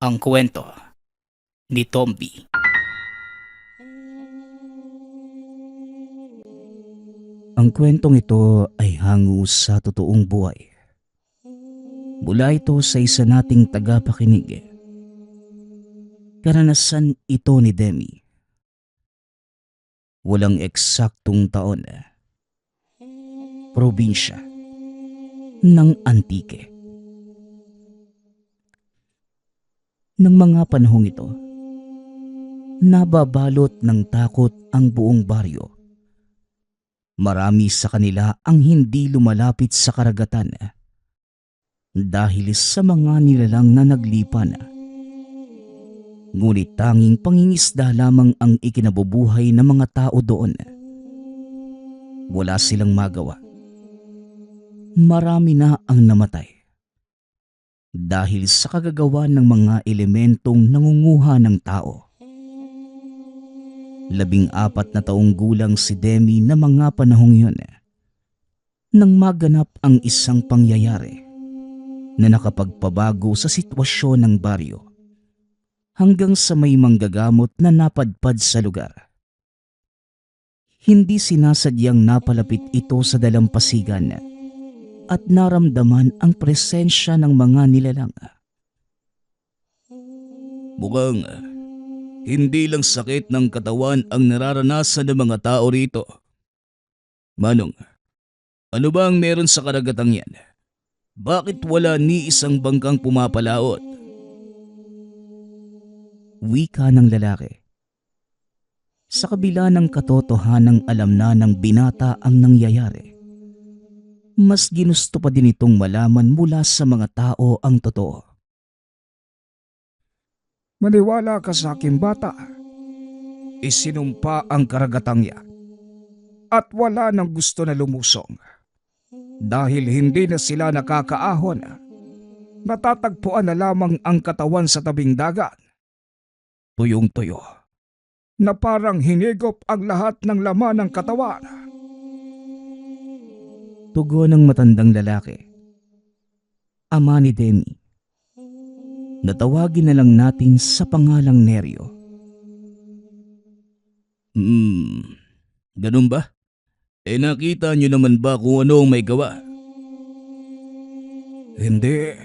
Ang kwento ni Tomby. Ang kwentong ito ay hango sa totoong buhay. Mula ito sa isa nating tagapakinig. Karanasan ito ni Demi. Walang eksaktong taon. Probinsya ng Antique. Nang mga panahong ito, nababalot ng takot ang buong baryo. Marami sa kanila ang hindi lumalapit sa karagatan dahil sa mga nilalang na naglipan. Ngunit tanging pangingisda lamang ang ikinabubuhay ng mga tao doon. Wala silang magawa. Marami na ang namatay dahil sa kagagawa ng mga elementong nangunguha ng tao. 14 na taong gulang si Demi na mga panahong yun nang maganap ang isang pangyayari na nakapagpabago sa sitwasyon ng baryo hanggang sa may manggagamot na napadpad sa lugar. Hindi sinasadyang napalapit ito sa dalampasigan at naramdaman ang presensya ng mga nilalang. Mukhang hindi lang sakit ng katawan ang nararanasan ng mga tao rito. Manong, ano ba ang meron sa karagatang yan? Bakit wala ni isang bangkang pumapalaot? Wika ng lalaki. Sa kabila ng katotohanang alam na ng binata ang nangyayari, mas ginusto pa din itong malaman mula sa mga tao ang totoo. Maniwala ka sa aking bata. Isinumpa ang karagatang yan at wala nang gusto na lumusong. Dahil hindi na sila nakakaahon, natatagpuan na lamang ang katawan sa tabing dagat. Tuyong-tuyo na parang hinigop ang lahat ng laman ng katawan. Tugon ng matandang lalaki. Ama ni Demi. Natawagin na lang natin sa pangalang Neryo. Ganun ba? Nakita niyo naman ba kung ano ang may gawa? Hindi.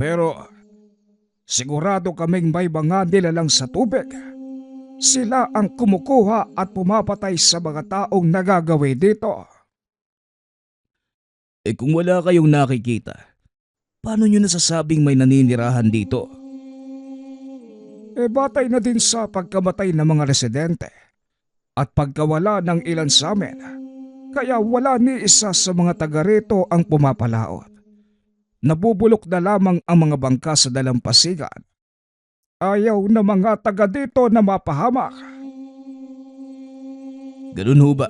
Pero sigurado kaming may mga nilalang sa tubig. Sila ang kumukuha at pumapatay sa mga taong nagagawi dito. Kung wala kayong nakikita, paano niyo nasasabing may naninirahan dito? Batay na din sa pagkamatay ng mga residente at pagkawala ng ilan sa amin. Kaya wala ni isa sa mga taga rito ang pumapalaot. Nabubulok na lamang ang mga bangka sa dalampasigan. Ayaw na mga taga dito na mapahamak. Ganun ho ba?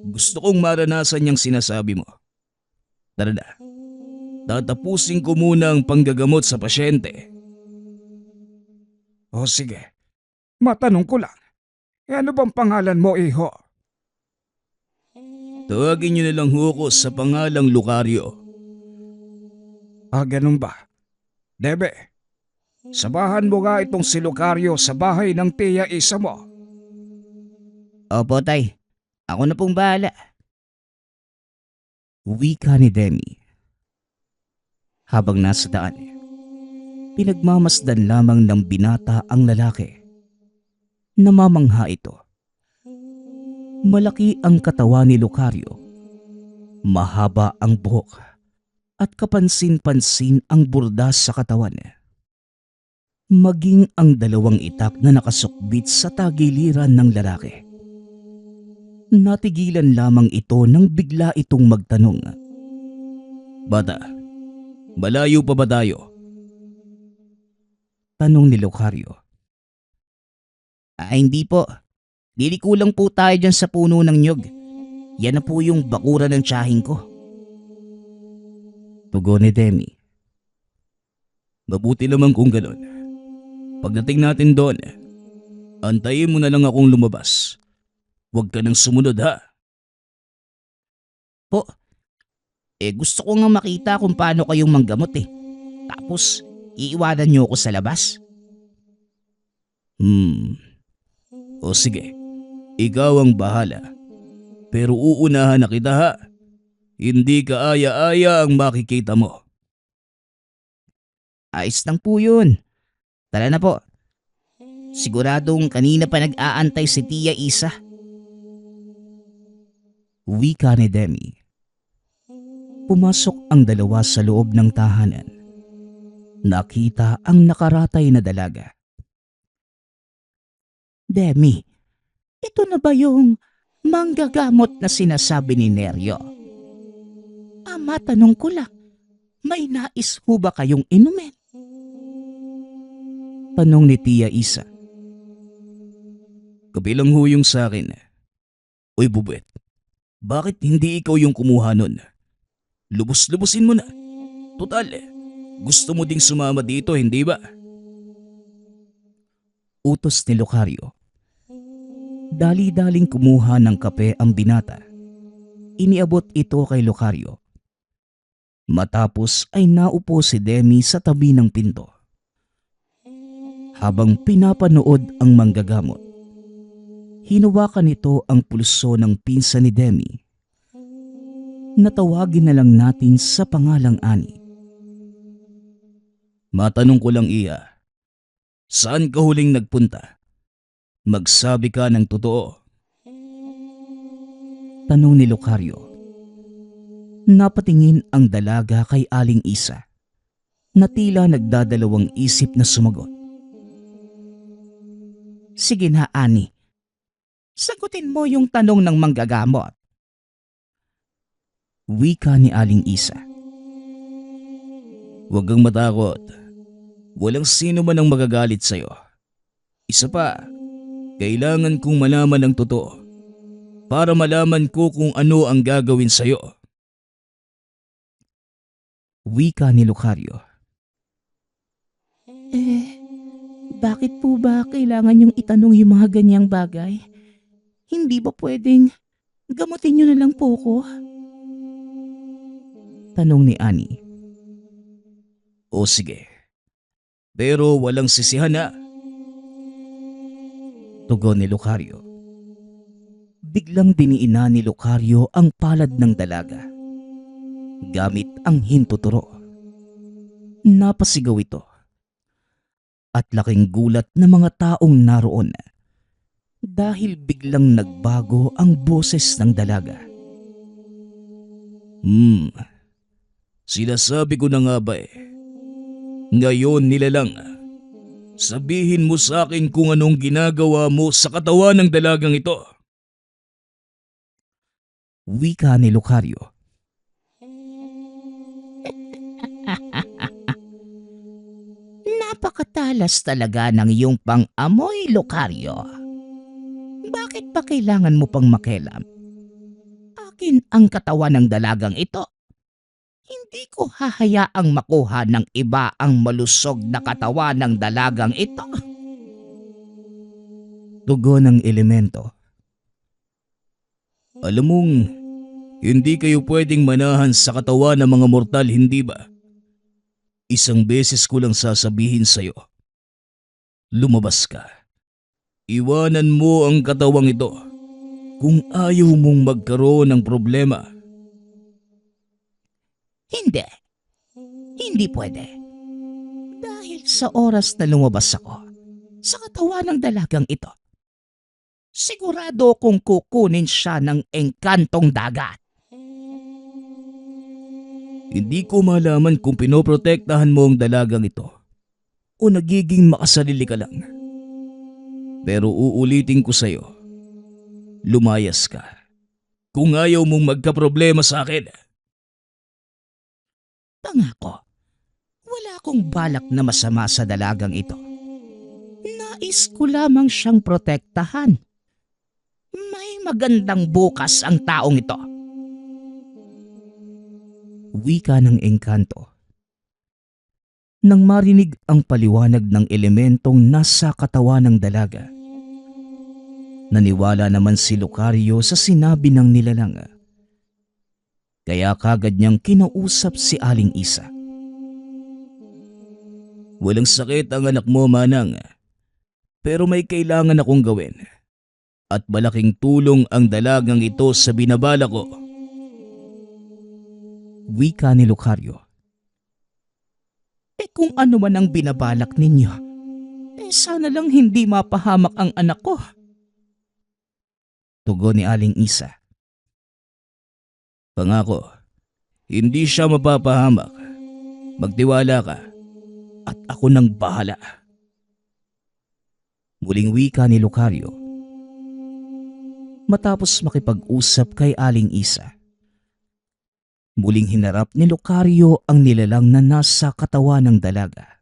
Gusto kong maranasan yung sinasabi mo. Tara na. Tatapusin ko muna ang panggagamot sa pasyente. O sige, matanong ko lang. Ano bang pangalan mo, iho? Tawagin niyo na lang ho ko sa pangalang Lucario. Ganun ba? Debe, sabahan mo nga itong si Lucario sa bahay ng tiya isa mo. Opo, tay. Ako na pong bahala. Wika ni Demi. Habang nasa daan, pinagmamasdan lamang ng binata ang lalaki. Namamangha ito. Malaki ang katawan ni Lucario. Mahaba ang buhok at kapansin-pansin ang burda sa katawan. Maging ang dalawang itak na nakasukbit sa tagiliran ng lalaki. Natigilan lamang ito nang bigla itong magtanong. Bata, malayo pa ba tayo? Tanong ni Lucario. Hindi po. Liliko lang po tayo dyan sa puno ng nyog. Yan na po yung bakura ng tiyahing ko. Tugon ni Demi. Mabuti naman kung ganun. Pagdating natin doon, antayin mo na lang akong lumabas. Huwag ka nang sumunod ha. Po, gusto ko nga makita kung paano kayong manggamot eh. Tapos, Iiwanan niyo ako sa labas? O sige, ikaw ang bahala. Pero uunahan na kita ha. Hindi ka aya-aya ang makikita mo. Ayos lang po yun. Tara na po. Siguradong kanina pa nag-aantay si Tia Isa. Wika ni Demi. Pumasok ang dalawa sa loob ng tahanan. Nakita ang nakaratay na dalaga. Demi, ito na ba yung manggagamot na sinasabi ni Neryo? Tanong ko lang, may nais ho ba kayong inumin? Tanong ni Tia Isa. Kabilang ho yung sa akin. Uy Bubet, bakit hindi ikaw yung kumuha nun? Lubos-lubusin mo na. Total, gusto mo ding sumama dito, hindi ba? Utos ni Locario. Dali-daling kumuha ng kape ang binata. Iniabot ito kay Locario. Matapos ay naupo si Demi sa tabi ng pinto. Habang pinapanood ang manggagamot, hinawakan nito ang pulso ng pinsan ni Demi. Natawagin na lang natin sa pangalang Ani. Matanong ko lang iya, saan ka huling nagpunta? Magsabi ka ng totoo. Tanong ni Locario. Napatingin ang dalaga kay Aling Isa na tila nagdadalawang isip na sumagot. Sige na, Ani. Sagutin mo yung tanong ng manggagamot. Wika ni Aling Isa. Huwag kang matakot. Walang sino man ang magagalit sa'yo. Isa pa, kailangan kong malaman ang totoo para malaman ko kung ano ang gagawin sa'yo. Wika ni Locario. Bakit po ba kailangan yung itanong yung mga ganyang bagay? Hindi ba pwedeng gamutin nyo na lang po ko? Tanong ni Ani. O sige, pero walang sisihan na. Tugon ni Locario. Biglang diniina ni Locario ang palad ng dalaga gamit ang hintuturo. Napasigaw ito at laking gulat ng mga taong naroon dahil biglang nagbago ang boses ng dalaga. Sinasabi ko na nga ba eh. Ngayon nilalang, sabihin mo sa akin kung anong ginagawa mo sa katawan ng dalagang ito. Wika ni Locario. Napakatalas talaga ng iyong pang-amoy, Locario. Bakit pa kailangan mo pang makialam? Akin ang katawan ng dalagang ito. Hindi ko hahayaang makuha ng iba ang malusog na katawan ng dalagang ito. Tugon ng elemento. Alam mong, hindi kayo pwedeng manahan sa katawan ng mga mortal, hindi ba? Isang beses ko lang sasabihin sa'yo. Lumabas ka. Iwanan mo ang katawang ito kung ayaw mong magkaroon ng problema. Hindi. Hindi pwede. Dahil sa oras na lumabas ako sa katawan ng dalagang ito, sigurado kong kukunin siya ng engkantong dagat. Hindi ko malaman kung pinoprotektahan mo ang dalagang ito o nagiging makasarili ka lang. Pero uulitin ko sa'yo, lumayas ka kung ayaw mong magkaproblema sa akin. Pangako, wala akong balak na masama sa dalagang ito. Nais ko lamang siyang protektahan. May magandang bukas ang taong ito. Wika ng engkanto. Nang marinig ang paliwanag ng elementong nasa katawan ng dalaga, naniwala naman si Locario sa sinabi ng nilalang. Kaya kagad niyang kinausap si Aling Isa. Walang sakit ang anak mo, Manang. Pero may kailangan akong gawin. At malaking tulong ang dalagang ito sa binabala ko. Wika ni Lucario. Kung ano man ang binabalak ninyo, sana lang hindi mapahamak ang anak ko. Tugon ni Aling Isa. Pangako, hindi siya mapapahamak. Magtiwala ka. At ako nang bahala. Muling wika ni Lucario. Matapos makipag-usap kay Aling Isa, muling hinarap ni Lucario ang nilalang na nasa katawan ng dalaga.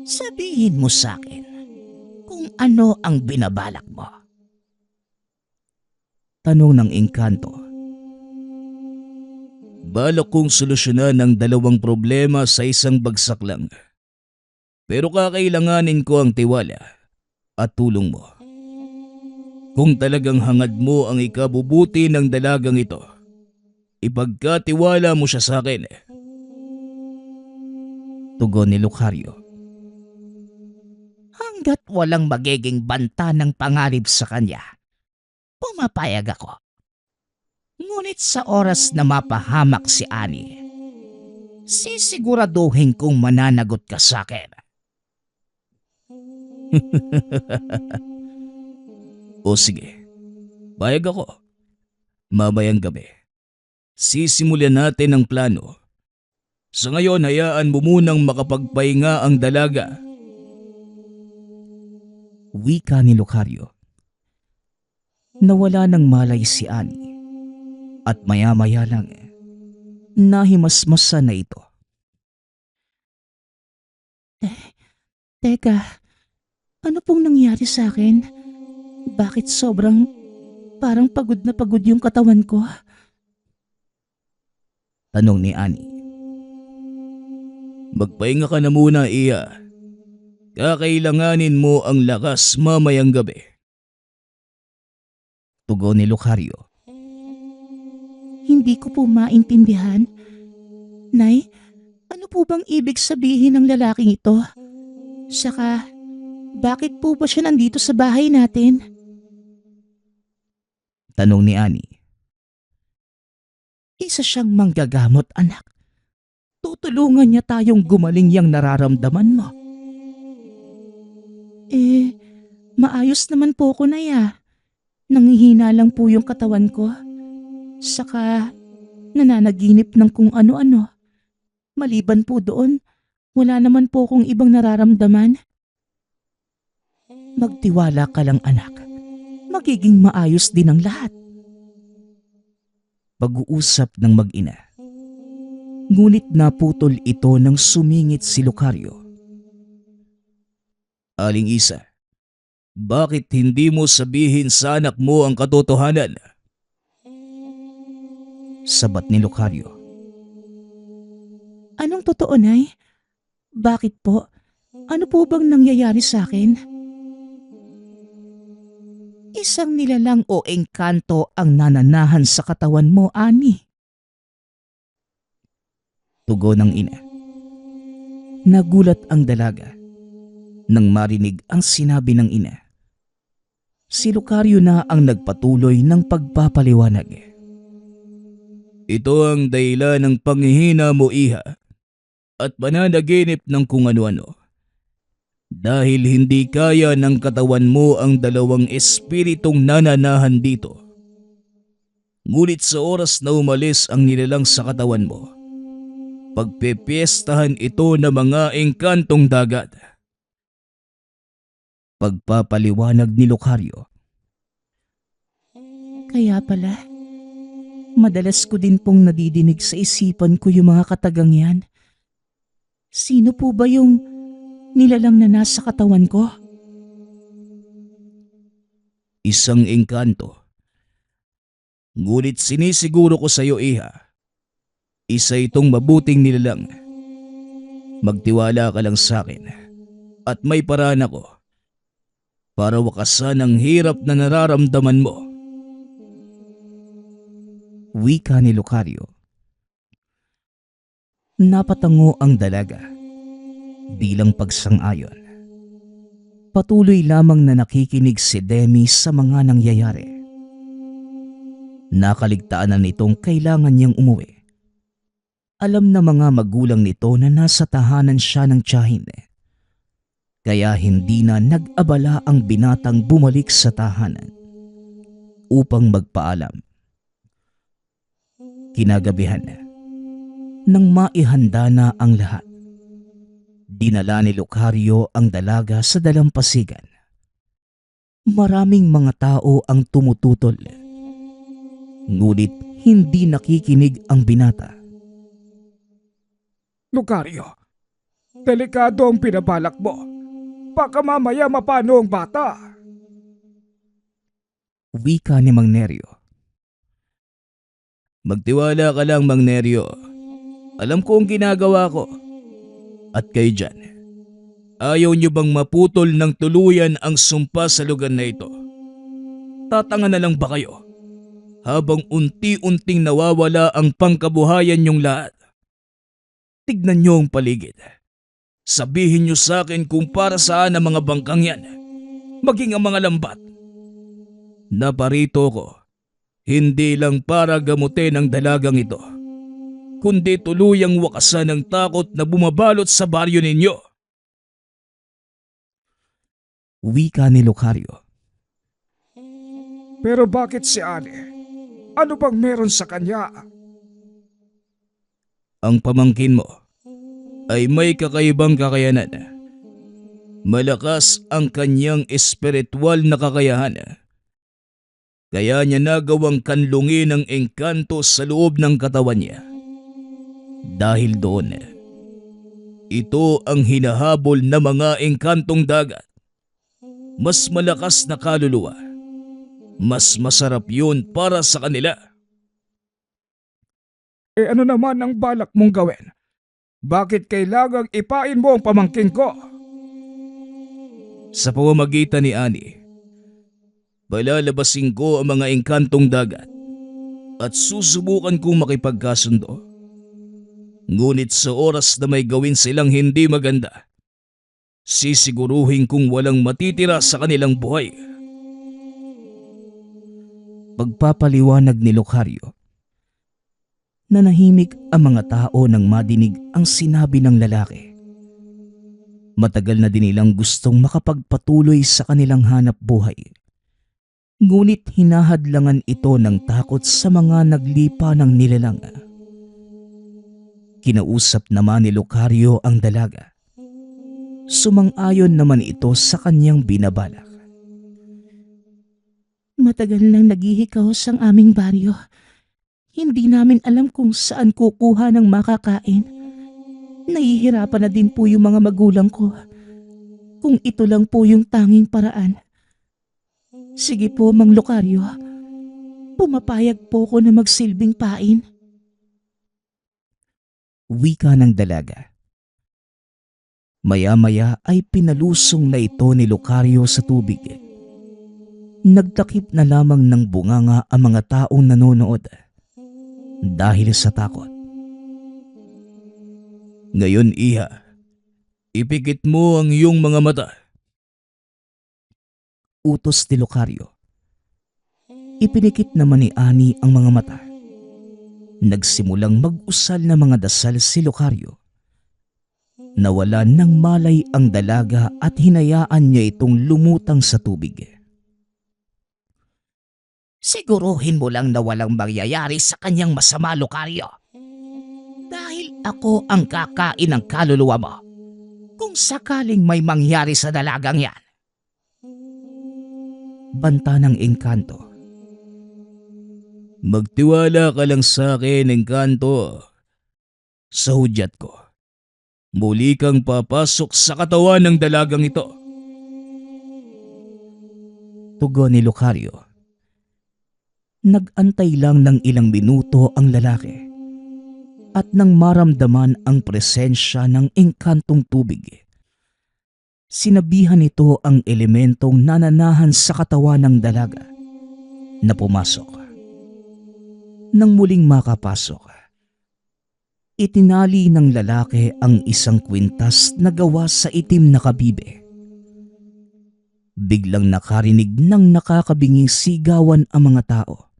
Sabihin mo sa akin kung ano ang binabalak mo. Tanong ng engkanto. Balak kong solusyonan ang dalawang problema sa isang bagsak lang. Pero kakailanganin ko ang tiwala at tulong mo. Kung talagang hangad mo ang ikabubuti ng dalagang ito, ipagkatiwala mo siya sa akin. Tugon ni Lucario. Hanggat walang magiging banta ng pangarib sa kanya, pumapayag ako. Ngunit sa oras na mapahamak si Ani, sisiguraduhin kong mananagot ka sa akin. O sige, payag ako. Mamayang gabi, sisimulan natin ang plano. Sa ngayon, hayaan mo munang makapagpahinga ang dalaga. Wika ni Lucario. Nawala ng malay si Ani at maya-maya lang nahimasmasa na ito. Teka, ano pong nangyari sa akin? Bakit parang pagod na pagod yung katawan ko? Tanong ni Ani. Magpahinga ka na muna, Iya. Kakailanganin mo ang lakas mamayang gabi. Tugon ni Lucario. Hindi ko po maintindihan. Nay, ano po bang ibig sabihin ng lalaking ito? Saka, bakit po ba siya nandito sa bahay natin? Tanong ni Ani. Isa siyang manggagamot, anak. Tutulungan niya tayong gumaling yang nararamdaman mo. Maayos naman po ko, Nay. Nangihina lang po yung katawan ko. Saka, nananaginip ng kung ano-ano. Maliban po doon, wala naman po kong ibang nararamdaman. Magtiwala ka lang, anak. Magiging maayos din ang lahat. Pag-uusap ng mag-ina. Ngunit naputol ito nang sumingit si Lucario. Aling Isa, bakit hindi mo sabihin sa anak mo ang katotohanan? Sabat ni Lucario. Anong totoo, Nay? Bakit po? Ano po bang nangyayari sa akin? Isang nilalang o engkanto ang nananahan sa katawan mo, Ani. Tugon ng ina. Nagulat ang dalaga nang marinig ang sinabi ng ina. Si Lucario na ang nagpatuloy ng pagpapaliwanag. Ito ang dahilan ng panghihina mo, Iha, at pananaginip ng kung ano-ano. Dahil hindi kaya ng katawan mo ang dalawang espiritong nananahan dito. Ngunit sa oras na umalis ang nilalang sa katawan mo, pagpepiestahan ito ng mga engkantong dagat. Pagpapaliwanag ni Lucario. Kaya pala, madalas ko din pong nadidinig sa isipan ko yung mga katagang yan. Sino po ba yung nilalang na nasa katawan ko? Isang engkanto. Ngunit sinisiguro ko sa iyo, Iha, isa itong mabuting nilalang. Magtiwala ka lang sa akin at may paraan ako para wakasan ang hirap na nararamdaman mo. Wika ni Lucario. Napatango ang dalaga Bilang pagsang-ayon, patuloy lamang na nakikinig si Demi sa mga nangyayari. Nakaligtaan na nitong kailangan niyang umuwi. Alam na mga magulang nito na nasa tahanan siya ng tiyahin. Kaya hindi na nag-abala ang binatang bumalik sa tahanan upang magpaalam. Kinagabihan, nang maihanda na ang lahat, dinala ni Lucario ang dalaga sa dalampasigan. Maraming mga tao ang tumututol, ngunit hindi nakikinig ang binata. Lucario, delikado ang pinabalak mo. Baka mamaya mapano ang bata. Wika ni Mang Neryo. Magtiwala ka lang, Mang Neryo. Alam ko ang ginagawa ko. At kayo dyan, ayaw niyo bang maputol ng tuluyan ang sumpa sa lugar na ito? Tatanga na lang ba kayo habang unti-unting nawawala ang pangkabuhayan niyong lahat? Tignan niyo ang paligid. Sabihin niyo sa akin kung para saan ang mga bangkang yan, maging ang mga lambat. Naparito ko, hindi lang para gamutin ang dalagang ito, kundi tuluyang wakasan ng takot na bumabalot sa baryo ninyo. Wika ni Lucario. Pero bakit si Ani? Ano bang meron sa kanya? Ang pamangkin mo ay may kakaibang kakayanan. Malakas ang kanyang espiritual na kakayahan. Kaya niya nagawang kanlungin ang engkanto sa loob ng katawan niya. Dahil doon, ito ang hinahabol na mga engkantong dagat. Mas malakas na kaluluwa. Mas masarap yun para sa kanila. Ano naman ang balak mong gawin? Bakit kailangang ipain mo ang pamangkin ko? Sa pamamagitan ni Ani, palalabasin ko ang mga engkantong dagat at susubukan kong makipagkasundo. Ngunit sa oras na may gawin silang hindi maganda, sisiguruhin kong walang matitira sa kanilang buhay. Pagpapaliwanag ni Lucario. Nanahimik ang mga tao nang madinig ang sinabi ng lalaki. Matagal na din nilang gustong makapagpatuloy sa kanilang hanap buhay. Ngunit hinahadlangan ito ng takot sa mga naglipa ng nilalang. Kinausap naman ni Lucario ang dalaga. Sumang-ayon naman ito sa kanyang binabalak. Matagal nang naghihikaos ang aming baryo. Hindi namin alam kung saan kukuha ng makakain. Nahihirapan na din po yung mga magulang ko. Kung ito lang po yung tanging paraan. Sige po, Mang Lucario. Pumapayag po ko na magsilbing pain. Wika ng dalaga. Maya-maya ay pinalusong na ito ni Lucario sa tubig. Nagtakip na lamang ng bunganga ang mga taong nanonood dahil sa takot. Ngayon, Iha, ipikit mo ang iyong mga mata. Utos ni Lucario. Ipinikit naman ni Ani ang mga mata. Nagsimulang mag-usal na mga dasal si Lucario. Nawala ng malay ang dalaga at hinayaan niya itong lumutang sa tubig. Siguruhin mo lang na walang mangyayari sa kanyang masama, Lucario. Dahil ako ang kakain ng kaluluwa mo kung sakaling may mangyari sa dalagang yan. Banta ng engkanto. Magtiwala ka lang sa akin, engkanto. Sa hudyat ko, muli kang papasok sa katawan ng dalagang ito. Tugon ni Lucario. Nag-antay lang ng ilang minuto ang lalaki at nang maramdaman ang presensya ng engkantong tubig, sinabihan nito ang elementong nananahan sa katawan ng dalaga na pumasok. Nang muling makapasok, Itinali ng lalaki ang isang kwintas na gawa sa itim na kabibe. Biglang nakarinig ng nakakabinging sigawan ang mga tao.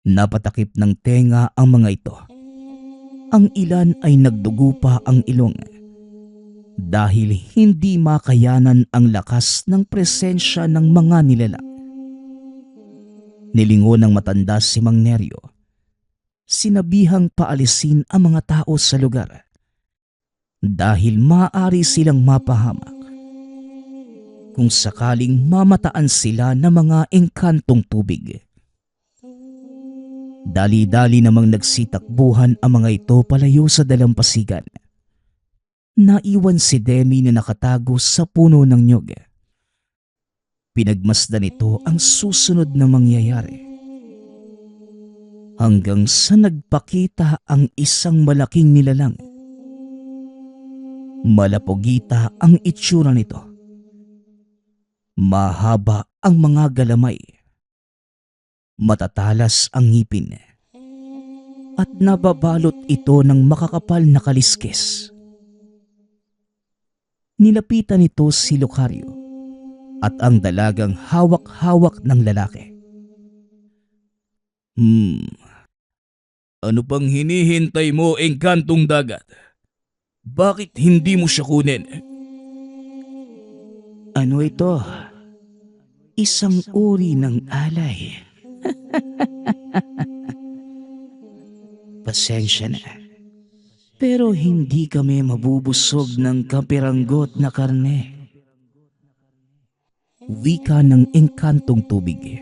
Napatakip ng tenga ang mga ito. Ang ilan ay nagdugo pa ang ilong dahil hindi makayanan ang lakas ng presensya ng mga nilalang. Nilingon ng matanda si Mang Neryo. Sinabihang paalisin ang mga tao sa lugar dahil maaari silang mapahamak kung sakaling mamataan sila ng mga engkantong tubig. Dali-dali namang nagsitakbuhan ang mga ito palayo sa dalampasigan. Naiwan si Demi na nakatago sa puno ng nyog. Pinagmasdan nito ang susunod na mangyayari. Hanggang sa nagpakita ang isang malaking nilalang. Malapogita ang itsura nito. Mahaba ang mga galamay. Matatalas ang ngipin. At nababalot ito ng makakapal na kaliskis. Nilapitan nito si Lucario at ang dalagang hawak-hawak ng lalaki. Ano pang hinihintay mo, engkantong dagat? Bakit hindi mo siya kunin? Ano ito? Isang uri ng alay. Pasensya na. Pero hindi kami mabubusog ng kapiranggot na karne. Wika ng engkantong tubig.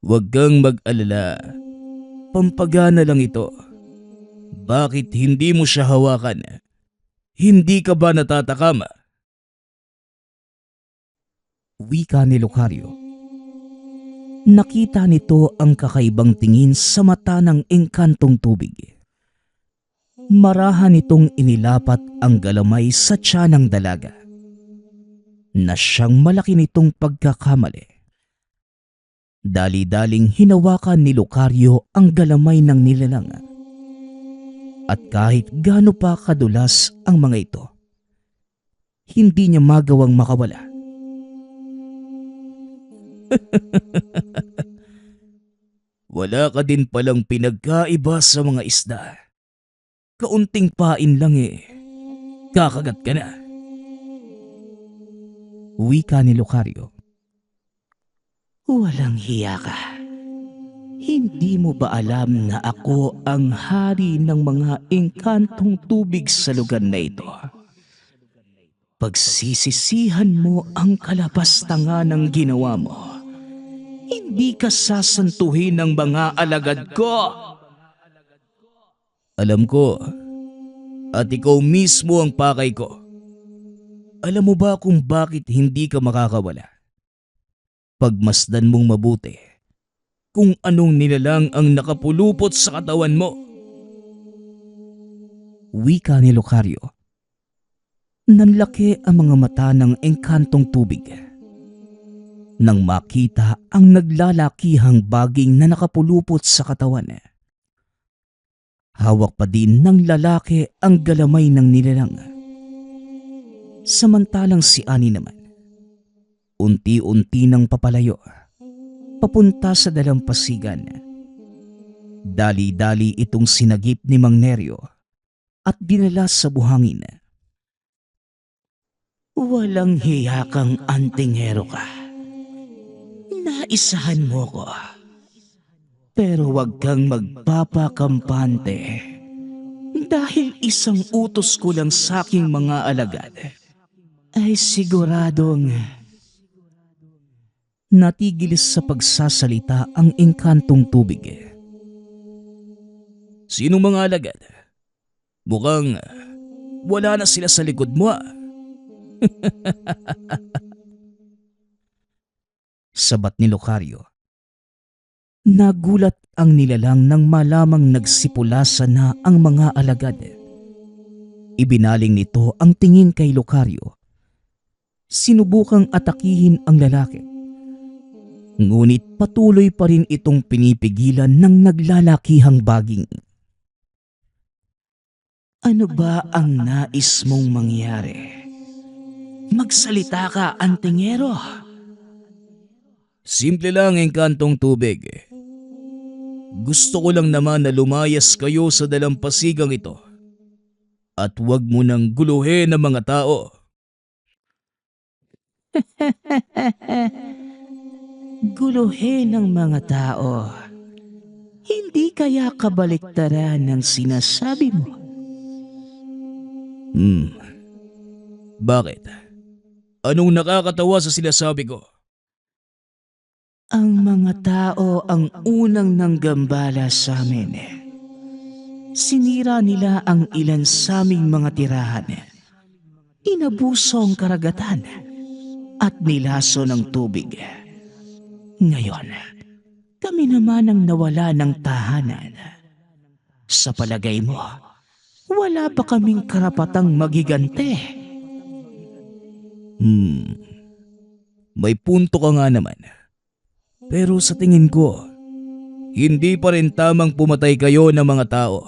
Huwag kang mag-alala. Pampagana lang ito. Bakit hindi mo siya hawakan? Hindi ka ba natatakama? Wika ni Lucario. Nakita nito ang kakaibang tingin sa mata ng engkantong tubig. Marahan nitong inilapat ang galamay sa tiyan ng dalaga na siyang malaki nitong pagkakamali. Dali-daling hinawakan ni Lucario ang galamay ng nilalang. At kahit gaano pa kadulas ang mga ito, hindi niya magawang makawala. Wala ka din palang pinagkaiba sa mga isda. Kaunting pain lang kakagat ka na. Wika ni Lucario. Walang hiya ka. Hindi mo ba alam na ako ang hari ng mga engkantong tubig sa lugar na ito? Pagsisisihan mo ang kalapastangan ng ginawa mo. Hindi ka sasantuhin ng mga alagad ko. Alam ko, at ikaw mismo ang pakay ko. Alam mo ba kung bakit hindi ka makakawala? Pagmasdan mong mabuti kung anong nilalang ang nakapulupot sa katawan mo. Wika ni Lucario. Nanlaki ang mga mata ng engkantong tubig. Nang makita ang naglalakihang baging na nakapulupot sa katawan. Hawak pa din ng lalaki ang galamay ng nilalang. Samantalang si Ani naman, unti-unti nang papalayo, papunta sa dalampasigan. Dali-dali itong sinagip ni Mang Neryo at dinala sa buhangin. Walang hiya kang antinghero ka. Naisahan mo ko. Pero wag kang magpapakampante dahil isang utos ko lang sa aking mga alagad ay siguradong natigil sa pagsasalita ang engkantong tubig. Sinong mga alagad? Mukhang wala na sila sa likod mo. Sabat ni Lucario. Nagulat ang nilalang nang malamang nagsipulasa na ang mga alagad. Ibinaling nito ang tingin kay Lucario. Sinubukang atakihin ang lalaki. Ngunit patuloy pa rin itong pinipigilan ng naglalakihang baging. Ano ba ang nais mong mangyari? Magsalita ka, antingero. Simple lang, engkantong tubig. Gusto ko lang naman na lumayas kayo sa dalampasigang ito. At huwag mo nang guluhin ang mga tao. Guluhin ng mga tao. Hindi kaya kabaliktaran ng sinasabi mo? Bakit? Anong nakakatawa sa sinasabi ko? Ang mga tao ang unang nanggambala sa amin. Sinira nila ang ilan sa aming mga tirahan. Inabuso ang karagatan at nilaso ng tubig. Ngayon, kami naman ang nawala ng tahanan. Sa palagay mo, wala pa kaming karapatang magigante. May punto ka nga naman. Pero sa tingin ko, hindi pa rin tamang pumatay kayo ng mga tao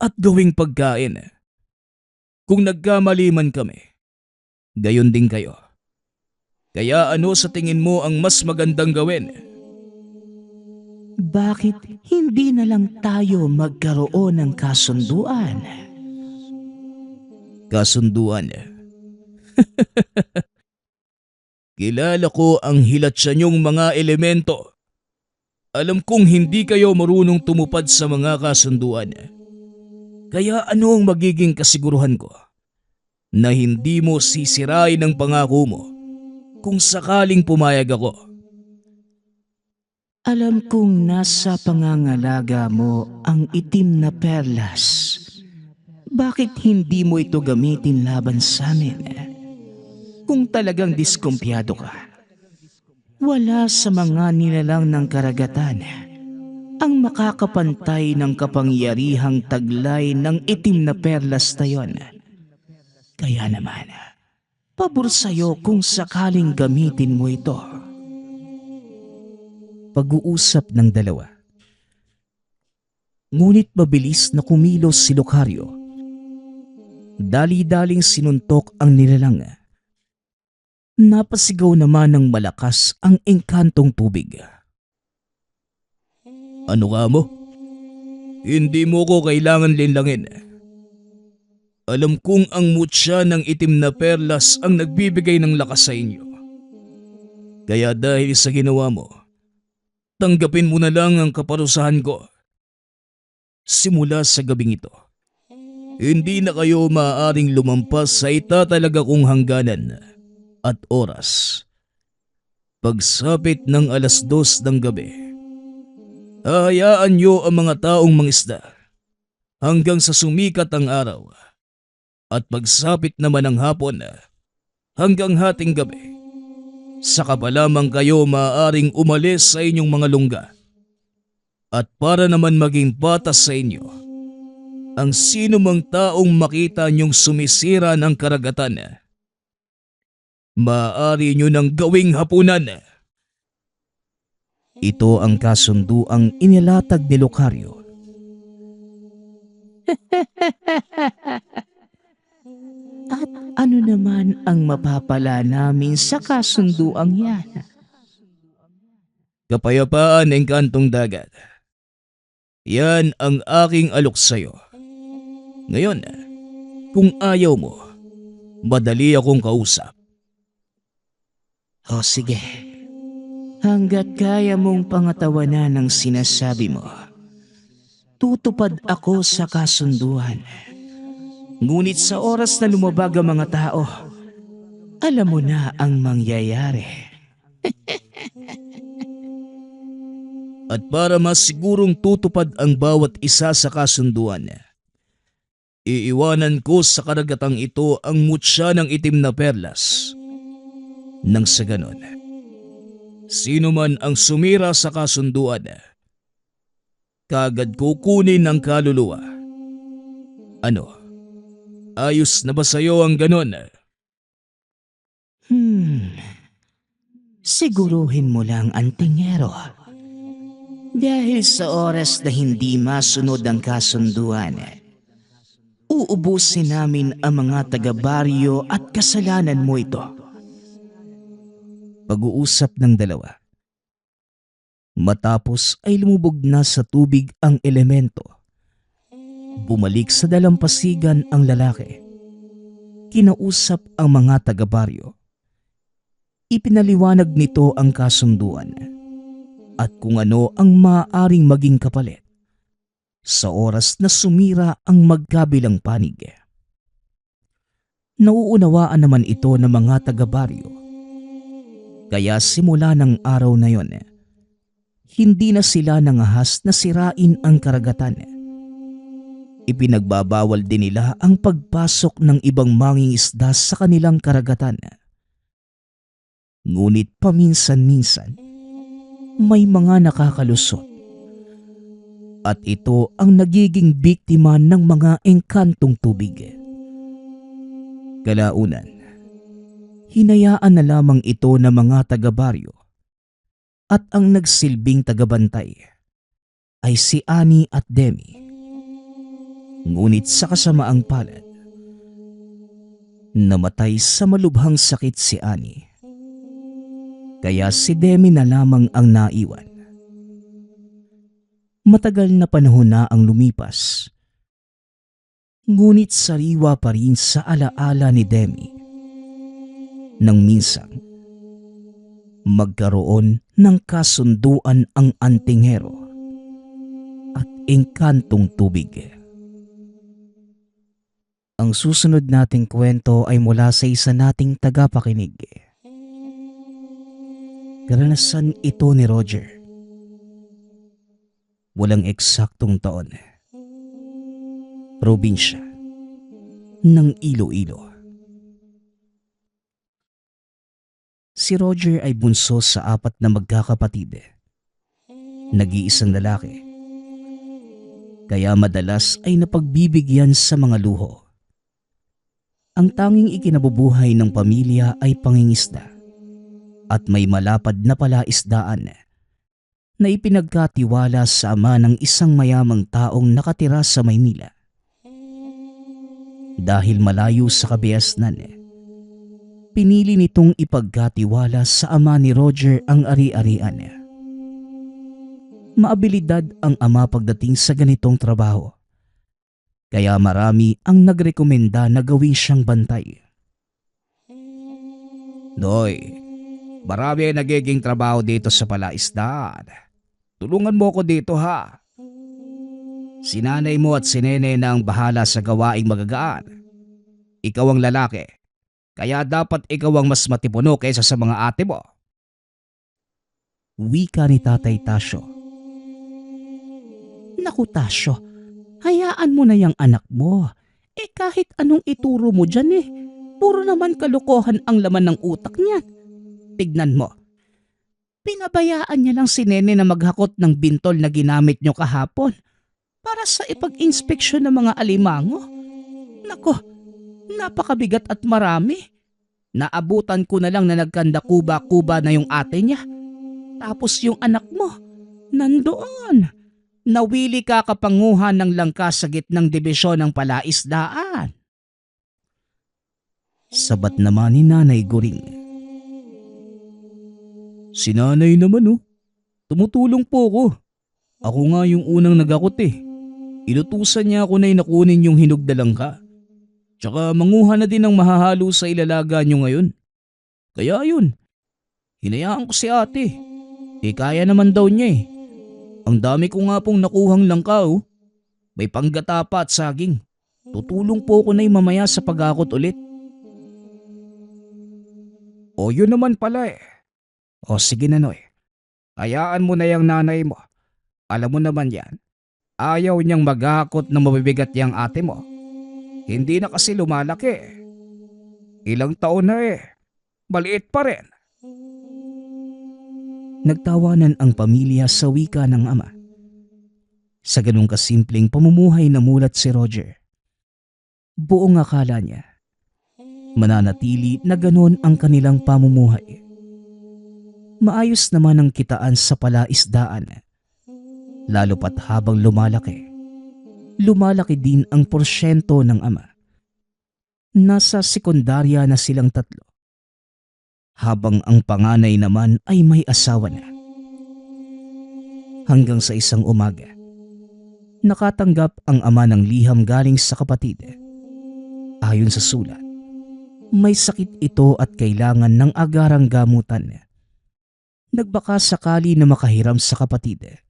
at gawing pagkain. Kung nagkamali man kami, gayon din kayo. Kaya ano sa tingin mo ang mas magandang gawin? Bakit hindi na lang tayo magkaroon ng kasunduan? Kasunduan. Kilala ko ang hilat sa inyong mga elemento. Alam kong hindi kayo marunong tumupad sa mga kasunduan. Kaya ano ang magiging kasiguruhan ko na hindi mo sisirain ang pangako mo kung sakaling pumayag ako? Alam kong nasa pangangalaga mo ang itim na perlas. Bakit hindi mo ito gamitin laban sa amin? Kung talagang diskumpiyado ka, wala sa mga nilalang ng karagatan ang makakapantay ng kapangyarihang taglay ng itim na perlas na yon. Kaya naman, pabor sa'yo kung sakaling gamitin mo ito. Pag-uusap ng dalawa. Ngunit mabilis na kumilos si Lucario. Dali-daling sinuntok ang nilalang. Napasigaw naman ng malakas ang engkantong tubig. Ano ka mo? Hindi mo ko kailangan linlangin. Alam kong ang mutya ng itim na perlas ang nagbibigay ng lakas sa inyo. Kaya dahil sa ginawa mo, tanggapin mo na lang ang kaparusahan ko. Simula sa gabing ito, hindi na kayo maaaring lumampas sa itatalaga kong hangganan at oras. Pagsapit ng 2:00 ng gabi, hahayaan niyo ang mga taong mangisda hanggang sa sumikat ang araw. At pagsapit naman ng hapon hanggang hating gabi, saka pa lamang kayo maaaring umalis sa inyong mga lungga. At para naman maging patas sa inyo, ang sino mang taong makita niyong sumisira ng karagatan, maaari niyo nang gawing hapunan. Ito ang kasunduang inilatag ni Lucario. At ano naman ang mapapala namin sa kasunduang yan? Kapayapaan, engkantong dagat. Yan ang aking alok sa'yo. Ngayon, kung ayaw mo, madali akong kausap. O sige, hanggat kaya mong pangatawanan ang sinasabi mo, tutupad ako sa kasunduan. Ngunit sa oras na lumabag ang mga tao, alam mo na ang mangyayari. At para mas sigurong tutupad ang bawat isa sa kasunduan, iiwanan ko sa karagatang ito ang mutya ng itim na perlas. Nang sa ganon, sino man ang sumira sa kasunduan, kagad kukunin ang kaluluwa. Ano? Ayos na ba sa'yo ang ganon? Siguruhin mo lang, antingero. Dahil sa oras na hindi masunod ang kasunduan, uubusin namin ang mga taga-baryo at kasalanan mo ito. Pag-uusap ng dalawa. Matapos ay lumubog na sa tubig ang elemento. Bumalik sa dalampasigan ang lalaki. Kinausap ang mga taga-baryo. Ipinaliwanag nito ang kasunduan at kung ano ang maaaring maging kapalit sa oras na sumira ang magkabilang panig. Nauunawaan naman ito ng mga taga-baryo. Kaya simula ng araw na yon, hindi na sila nangahas na sirain ang karagatan. Ipinagbabawal din nila ang pagpasok ng ibang mangingisda sa kanilang karagatan. Ngunit paminsan-minsan, may mga nakakalusot. At ito ang nagiging biktima ng mga engkantong tubig. Kalaunan, hinayaan na lamang ito ng mga taga-baryo at ang nagsilbing tagabantay ay si Annie at Demi. Ngunit sa kasamaang palad, namatay sa malubhang sakit si Annie. Kaya si Demi na lamang ang naiwan. Matagal na panahon na ang lumipas. Ngunit sariwa pa rin sa alaala ni Demi nang minsan magkaroon ng kasunduan ang antingero at engkantong tubig. Ang susunod nating kwento ay mula sa isa nating tagapakinig. Karanasan ito ni Roger. Walang eksaktong taon. Probinsya ng Iloilo. Si Roger ay bunso sa 4 na magkakapatid. Nag-iisang lalaki. Kaya madalas ay napagbibigyan sa mga luho. Ang tanging ikinabubuhay ng pamilya ay pangingisda at may malapad na palaisdaan na ipinagkatiwala sa ama ng isang mayamang taong nakatira sa Maynila. Dahil malayo sa kabiasnan, pinili nitong ipagkatiwala sa ama ni Roger ang ari-arian. Maabilidad ang ama pagdating sa ganitong trabaho, kaya marami ang nagrekomenda na gawin siyang bantay. Noy, marami ang nagiging trabaho dito sa palaisdaan. Tulungan mo ko dito ha. Si nanay mo at si nene na ang bahala sa gawaing magagaan. Ikaw ang lalaki, kaya dapat ikaw ang mas matipuno kaysa sa mga ate mo. Wika ni Tatay Tasyo. Naku Tasyo, hayaan mo na yung anak mo. Kahit anong ituro mo dyan puro naman kalokohan ang laman ng utak niyan. Tignan mo. Pinabayaan niya lang si Nene na maghakot ng bintol na ginamit niyo kahapon para sa ipag-inspeksyon ng mga alimango. Nako, napakabigat at marami. Naabutan ko na lang na nagkanda-kuba-kuba na yung ate niya. Tapos yung anak mo, nandoon. Nawili ka kapanguhan ng langka sa gitnang dibisyon ng palaisdaan. Sabat naman ni Nanay Goring. Si nanay naman tumutulong po ako. Ako nga yung unang nagakot Inutusan niya ako na inakunin yung hinog na langka. Tsaka manguha na din ng mahahalo sa ilalaga niyo ngayon. Kaya yun, hinayaan ko si ate. Kaya naman daw niya Ang dami ko nga pong nakuhang langka May panggata pa at saging. Tutulong po ako na mamaya sa pag-akot ulit. O yun naman pala O sige na Noy. Hayaan mo na yung nanay mo. Alam mo naman yan. Ayaw niyang maghakot na mabibigat yung ate mo. Hindi na kasi lumalaki. Ilang taon na Maliit pa rin. Nagtawanan ang pamilya sa wika ng ama. Sa ganung kasimpleng pamumuhay na mulat si Roger. Buong akala niya, mananatili na ganon ang kanilang pamumuhay. Maayos naman ang kitaan sa palaisdaan. Lalo pat habang lumalaki din ang porsyento ng ama. Nasa sekundarya na silang tatlo, habang ang panganay naman ay may asawa na. Hanggang sa isang umaga, nakatanggap ang ama ng liham galing sa kapatid. Ayon sa sulat, may sakit ito at kailangan ng agarang gamutan. Nagbaka sakali na makahiram sa kapatid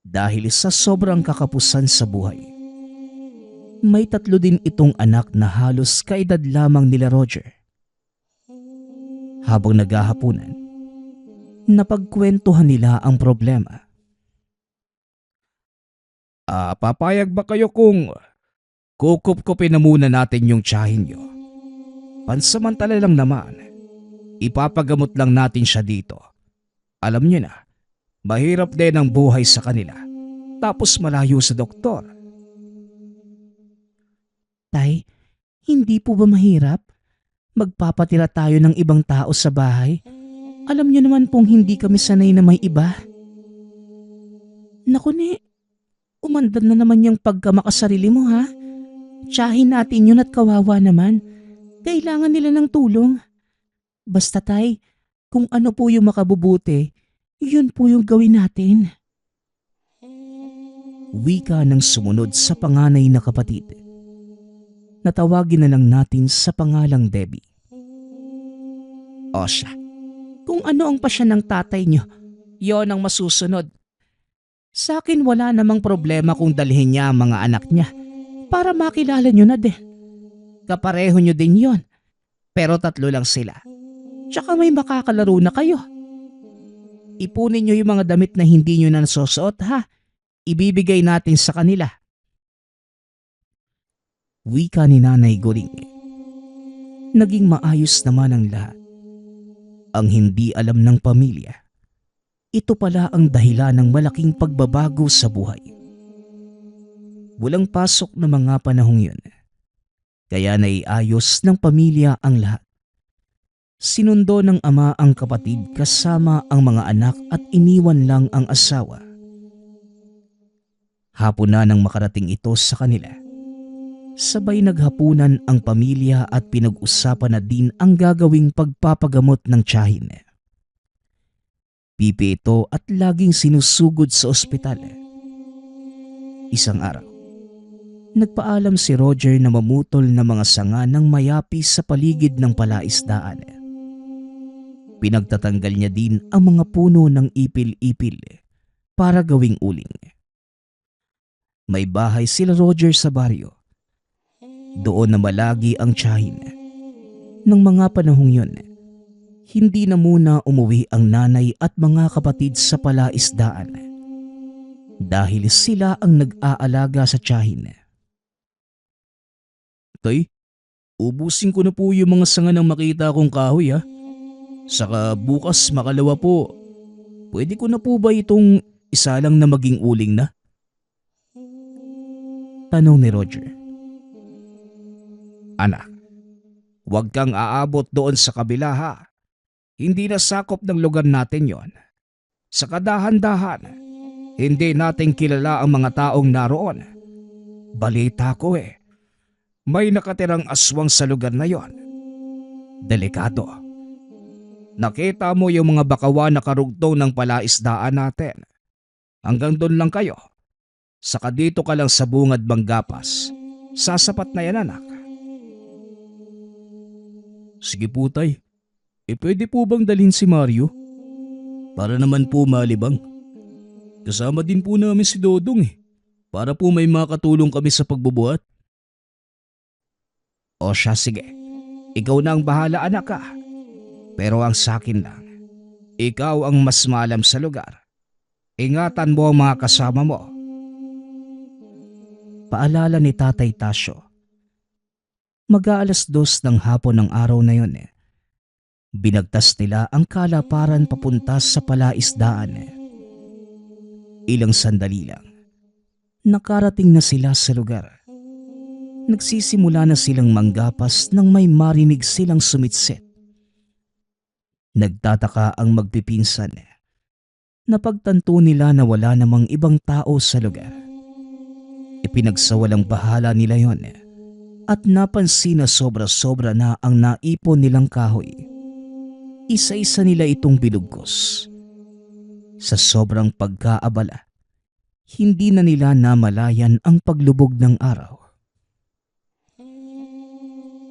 dahil sa sobrang kakapusan sa buhay. May 3 din itong anak na halos kaedad lamang nila Roger. Habang naghahapunan, napagkwentuhan nila ang problema. Papayag ba kayo kung kukup-kupin na muna natin yung tiyahin nyo? Pansamantala lang naman. Ipapagamot lang natin siya dito. Alam niyo na, mahirap din ang buhay sa kanila. Tapos malayo sa doktor. Tay, hindi po ba mahirap? Magpapatira tayo ng ibang tao sa bahay. Alam niyo naman pong hindi kami sanay na may iba. Naku ne, umandar na naman yung pagkamakasarili mo ha. Tiyahin natin yun at kawawa naman. Kailangan nila ng tulong. Basta tay, kung ano po yung makabubuti, yun po yung gawin natin. Wika ng sumunod sa panganay na kapatid. Natawagin na lang natin sa pangalang Debbie. O siya, kung ano ang pasya ng tatay niyo, yon ang masusunod. Sa akin wala namang problema kung dalhin niya ang mga anak niya para makilala niyo na din. Kapareho niyo din yon, pero 3 lang sila. Tsaka may makakalaro na kayo. Ipunin niyo yung mga damit na hindi niyo na nasusuot ha. Ibibigay natin sa kanila. Wika ni Nanay Goring. Naging maayos naman ang lahat. Ang hindi alam ng pamilya, ito pala ang dahilan ng malaking pagbabago sa buhay. Walang pasok na mga panahong yun, kaya naiayos ng pamilya ang lahat. Sinundo ng ama ang kapatid kasama ang mga anak at iniwan lang ang asawa. Hapon na nang makarating ito sa kanila. Sabay naghapunan ang pamilya at pinag-usapan na din ang gagawing pagpapagamot ng tiyahin. Pipi ito at laging sinusugod sa ospital. Isang araw, nagpaalam si Roger na mamutol na mga sanga ng mayapi sa paligid ng palaisdaan. Pinagtatanggal niya din ang mga puno ng ipil-ipil para gawing uling. May bahay sila Roger sa baryo. Doon na malagi ang tiyahin. Nang mga panahong yun, hindi na muna umuwi ang nanay at mga kapatid sa palaisdaan dahil sila ang nag-aalaga sa tiyahin. Tay, ubusin ko na po yung mga sanga ng makita kong kahoy ha. Saka bukas makalawa po, pwede ko na po ba itong isa lang na maging uling na? Tanong ni Roger. Anak, huwag kang aabot doon sa kabila ha. Hindi na sakop ng lugar natin yon. Sa kadahan-dahan, hindi natin kilala ang mga taong naroon. Balita ko may nakatirang aswang sa lugar na yon. Delikado. Nakita mo yung mga bakawan na karugtong ng palaisdaan natin. Hanggang doon lang kayo. Saka dito ka lang sa bungad Banggapas. Sasapat na yan anak. Sige po tay, pwede po bang dalhin si Mario? Para naman po malibang. Kasama din po namin si Dodong para po may makatulong kami sa pagbubuhat. O siya sige, ikaw na ang bahala anak ka. Pero ang sakin lang, ikaw ang mas maalam sa lugar. Ingatan mo ang mga kasama mo. Paalala ni Tatay Tasyo. Mag-aalas 2 ng hapon ng araw na yun. Binagtas nila ang kalaparan papunta sa palaisdaan. Ilang sandali lang, nakarating na sila sa lugar. Nagsisimula na silang manggapas nang may marinig silang sumitsit. Nagtataka ang magpipinsan. Napagtanto nila na wala namang ibang tao sa lugar. Ipinagsawalang bahala nila yon at napansin na sobra-sobra na ang naipon nilang kahoy. Isa-isa nila itong binugkos. Sa sobrang pagkaabala, hindi na nila namalayan ang paglubog ng araw.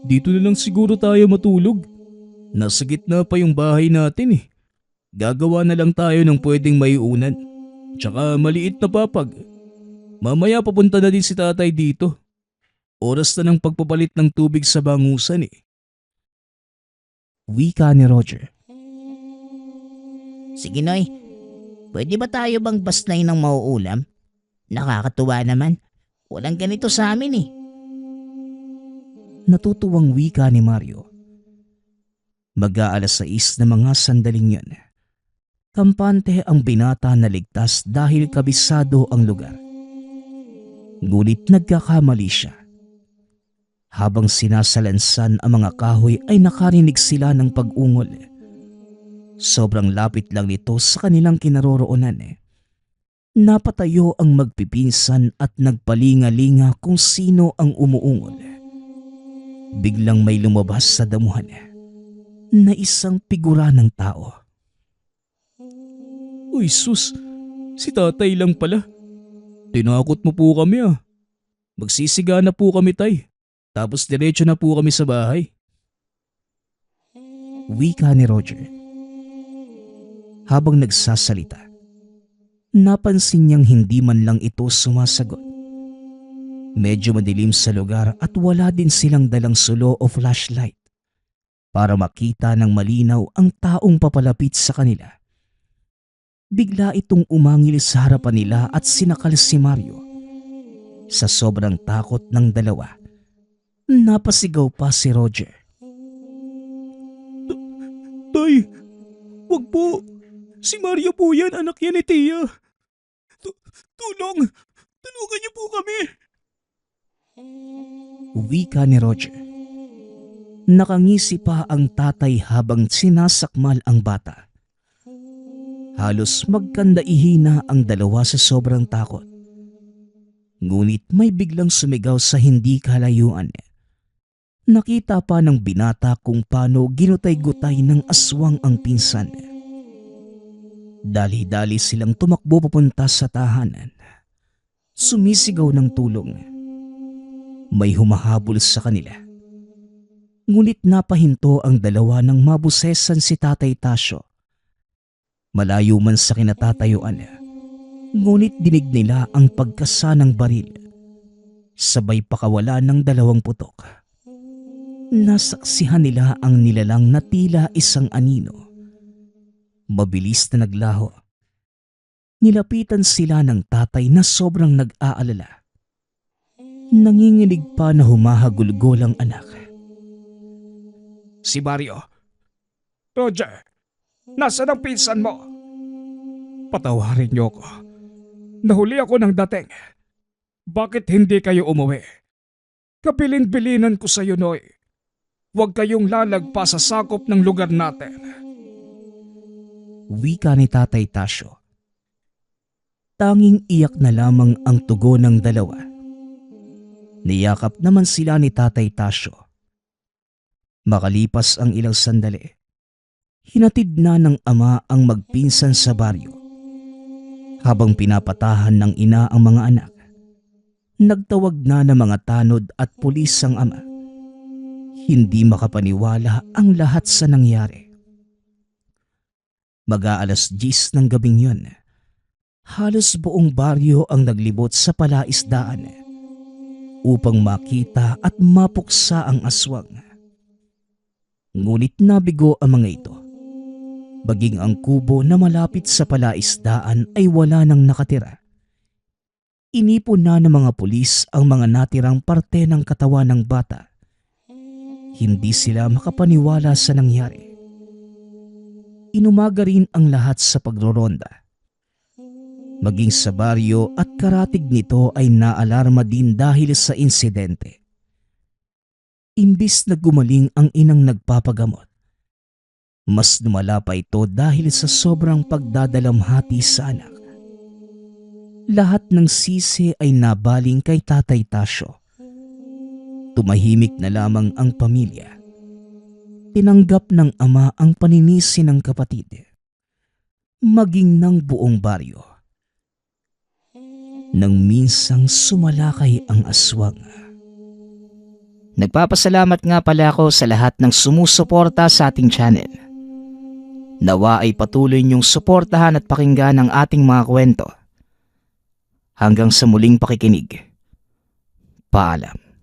Dito na lang siguro tayo matulog. Nasa gitna pa yung bahay natin eh. Gagawa na lang tayo ng pwedeng maiunan. Tsaka maliit na papag. Mamaya papunta na din si tatay dito. Oras na ng pagpapalit ng tubig sa bangusan eh. Wika ni Roger. Sige Noy, pwede ba tayo bang basnay ng mauulam? Nakakatuwa naman. Walang ganito sa amin eh. Natutuwang wika ni Mario. Mag-aalas 6 na mga sandaling yun. Kampante ang binata na ligtas dahil kabisado ang lugar. Ngunit nagkakamali siya. Habang sinasalansan ang mga kahoy ay nakarinig sila ng pag-ungol. Sobrang lapit lang nito sa kanilang kinaroroonan. Napatayo ang magpipinsan at nagpalinga-linga kung sino ang umuungol. Biglang may lumabas sa damuhan na isang figura ng tao. Uy sus, si tatay lang pala. Tinakot mo po kami ah. Magsisiga na po kami tay. Tapos diretso na po kami sa bahay. Wika ni Roger. Habang nagsasalita, napansin niyang hindi man lang ito sumasagot. Medyo madilim sa lugar at wala din silang dalang sulo o flashlight para makita ng malinaw ang taong papalapit sa kanila. Bigla itong umangil sa harapan nila at sinakal si Mario. Sa sobrang takot ng dalawa, napasigaw pa si Roger. Tay, wag po. Si Maria po yan, anak yan ni Tia. Tulong! Tulungan niyo po kami! Wika ni Roger. Nakangisi pa ang tatay habang sinasakmal ang bata. Halos magkandaihina ang dalawa sa sobrang takot. Ngunit may biglang sumigaw sa hindi kalayuan. Nakita pa ng binata kung paano ginutay-gutay ng aswang ang pinsan. Dali-dali silang tumakbo papunta sa tahanan. Sumisigaw ng tulong. May humahabol sa kanila. Ngunit napahinto ang dalawa nang mabusesan si Tatay Tasyo. Malayo man sa kinatatayuan, ngunit dinig nila ang pagkasa ng baril. Sabay pakawala ng dalawang putok. Nasaksihan nila ang nilalang na tila isang anino. Mabilis na naglaho. Nilapitan sila ng tatay na sobrang nag-aalala. Nanginginig pa na humahagulgol ang anak. Si Mario. Roger, nasaan ang pinsan mo? Patawarin niyo ako. Nahuli ako ng dating. Bakit hindi kayo umuwi? Kabilin-bilinan ko sa iyo, Noy. Huwag kayong lalagpas sa sakop ng lugar natin. Wika ni Tatay Tasyo. Tanging iyak na lamang ang tugon ng dalawa. Niyakap naman sila ni Tatay Tasyo. Makalipas ang ilang sandali, hinatid na ng ama ang magpinsan sa baryo. Habang pinapatahan ng ina ang mga anak, nagtawag na ng mga tanod at pulis ang ama. Hindi makapaniwala ang lahat sa nangyari. Mag-aalas 10 ng gabing yun, halos buong baryo ang naglibot sa palaisdaan upang makita at mapuksa ang aswang. Ngunit nabigo ang mga ito. Baging ang kubo na malapit sa palaisdaan ay wala nang nakatira. Inipon na ng mga pulis ang mga natirang parte ng katawan ng bata. Hindi sila makapaniwala sa nangyari. Inumaga rin ang lahat sa pagroronda. Maging sa baryo at karatig nito ay naalarma din dahil sa insidente. Imbis na gumaling ang inang nagpapagamot, Mas lumala pa ito dahil sa sobrang pagdadalamhati sa anak. Lahat ng sisi ay nabaling kay Tatay Tasyo. Tumahimik na lamang ang pamilya. Tinanggap ng ama ang paninisi ng kapatid, maging ng buong baryo. Nang minsang sumalakay ang aswang. Nagpapasalamat nga pala ako sa lahat ng sumusuporta sa ating channel. Nawa ay patuloy niyong suportahan at pakinggan ang ating mga kwento. Hanggang sa muling pakikinig. Paalam.